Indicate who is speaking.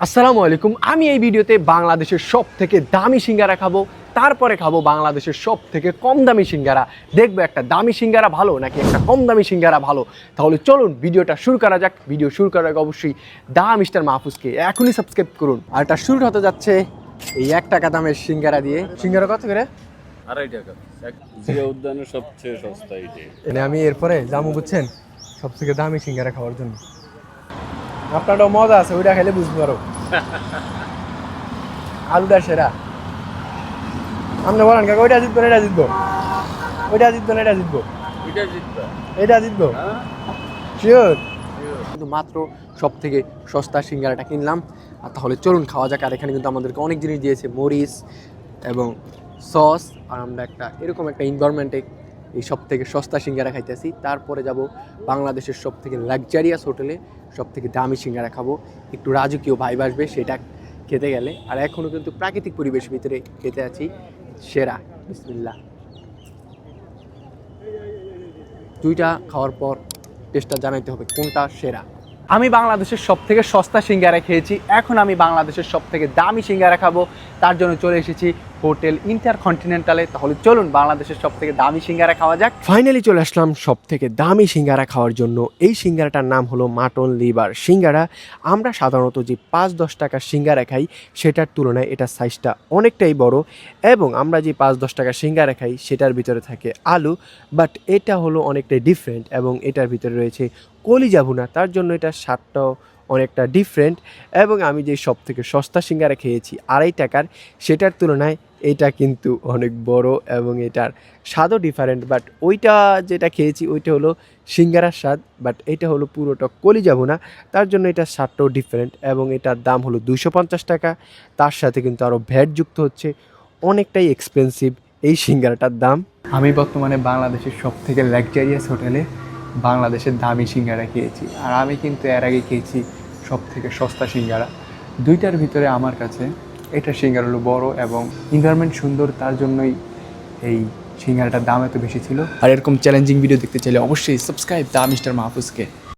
Speaker 1: আসসালামু আলাইকুম। আমি এই ভিডিওতে বাংলাদেশের সব থেকে দামি সিঙ্গারা খাবো, তারপরে খাবো বাংলাদেশের সব থেকে কম দামি সিঙ্গারা। দেখবো একটা দামি সিঙ্গারা ভালো নাকি একটা কম দামি সিঙ্গারা ভালো। তাহলে চলুন ভিডিওটা শুরু করা যাক। ভিডিও শুরু করার আগে অবশ্যই দা মিস্টার মাহফুজকে এখনই সাবস্ক্রাইব করুন। আর এটা শুরু হতে যাচ্ছে এই 1 টাকা দামের সিঙ্গারা দিয়ে। সিঙ্গারা কত করে?
Speaker 2: 2.5 টাকা। জিয়া উদ্যানের সবচেয়ে সস্তা এইটা।
Speaker 1: এনে আমি এরপরে জামু বুঝছেন সব থেকে দামি সিঙ্গারা খাওয়ার জন্য। আপনারটাও মজা আছে, ওইটা খেলে বুঝতে পারো। আলুটা সেরা। আপনি বলেন কাকা, ওইটা জিতবো না এটা জিতবো? ওইটা জিতবো না এটা জিতবো?
Speaker 2: এটা জিতবা।
Speaker 1: এটা জিতবো
Speaker 2: হ্যাঁ?
Speaker 1: শিওর। কিন্তু মাত্র সব থেকে সস্তা সিঙ্গারাটা কিনলাম। আর তাহলে চলুন খাওয়া যাক। আর এখানে কিন্তু আমাদেরকে অনেক জিনিস দিয়েছে, মরিচ এবং সস। আর আমরা এরকম একটা এনভায়রনমেন্টে এই সব থেকে সস্তা সিঙ্গারা খাইতেছি। তারপরে যাব বাংলাদেশের সব থেকে লাক্সারিয়াস হোটেলে সব থেকে দামি সিঙ্গারা খাবো। একটু রাজকীয় ভাইব আসবে সেটা খেতে গেলে। আর এখনও কিন্তু প্রাকৃতিক পরিবেশের ভিতরে খেতে আছি সেরা। বিসমিল্লাহ। দুইটা খাওয়ার পর টেস্টটা জানাইতে হবে কোনটা সেরা। আমি বাংলাদেশের সব থেকে সস্তা সিঙ্গারা খেয়েছি, এখন আমি বাংলাদেশের সব থেকে দামি সিঙ্গারা খাবো। তার জন্য চলে এসেছি হোটেল ইন্টারকন্টিনেন্টালে। তাহলে চলুন বাংলাদেশের সব থেকে দামি সিঙ্গারা খাওয়া যাক। ফাইনালি চলে আসলাম সব থেকে দামি সিঙ্গারা খাওয়ার জন্য। এই সিঙ্গারাটার নাম হলো মাটন লিভার সিঙ্গারা। আমরা সাধারণত যে 5-10 টাকার সিঙ্গারা খাই সেটার তুলনায় এটা সাইজটা অনেকটাই বড়, এবং আমরা যে 5-10 টাকার সিঙ্গারা খাই সেটার ভিতরে থাকে আলু, বাট এটা হলো অনেকটাই ডিফারেন্ট এবং এটার ভিতরে রয়েছে কলিজা ভুনা। তার জন্য এটা স্বাদটাও অনেকটা ডিফারেন্ট। এবং আমি যে সব থেকে সস্তা সিঙ্গারা খেয়েছি 2.5 টাকার, সেটার তুলনায় এটা কিন্তু অনেক বড় এবং এটার স্বাদও ডিফারেন্ট। বাট ওইটা যেটা খেয়েছি ওইটা হলো সিঙ্গারার স্বাদ, বাট এটা হলো পুরোটা কলিজা ভুনা। তার জন্য এটার স্বাদটাও ডিফারেন্ট এবং এটার দাম হলো 250 টাকা। তার সাথে কিন্তু আরও ভ্যাট যুক্ত হচ্ছে, অনেকটাই এক্সপেন্সিভ এই সিঙ্গারাটার দাম। আমি বর্তমানে বাংলাদেশের সব থেকে লাক্সারিয়াস হোটেলে বাংলাদেশের দামি সিঙ্গারা খেয়েছি। আর আমি কিন্তু এর আগে খেয়েছি সব থেকে সস্তা সিঙ্গারা। দুইটার ভিতরে আমার কাছে এটা সিঙ্গারা হলো বড় এবং এনভায়রনমেন্ট সুন্দর, তার জন্যই এই সিঙ্গারাটার দাম এত বেশি ছিল। আর এরকম চ্যালেঞ্জিং ভিডিও দেখতে চাইলে অবশ্যই সাবস্ক্রাইব দা মিস্টার মাহফুজকে।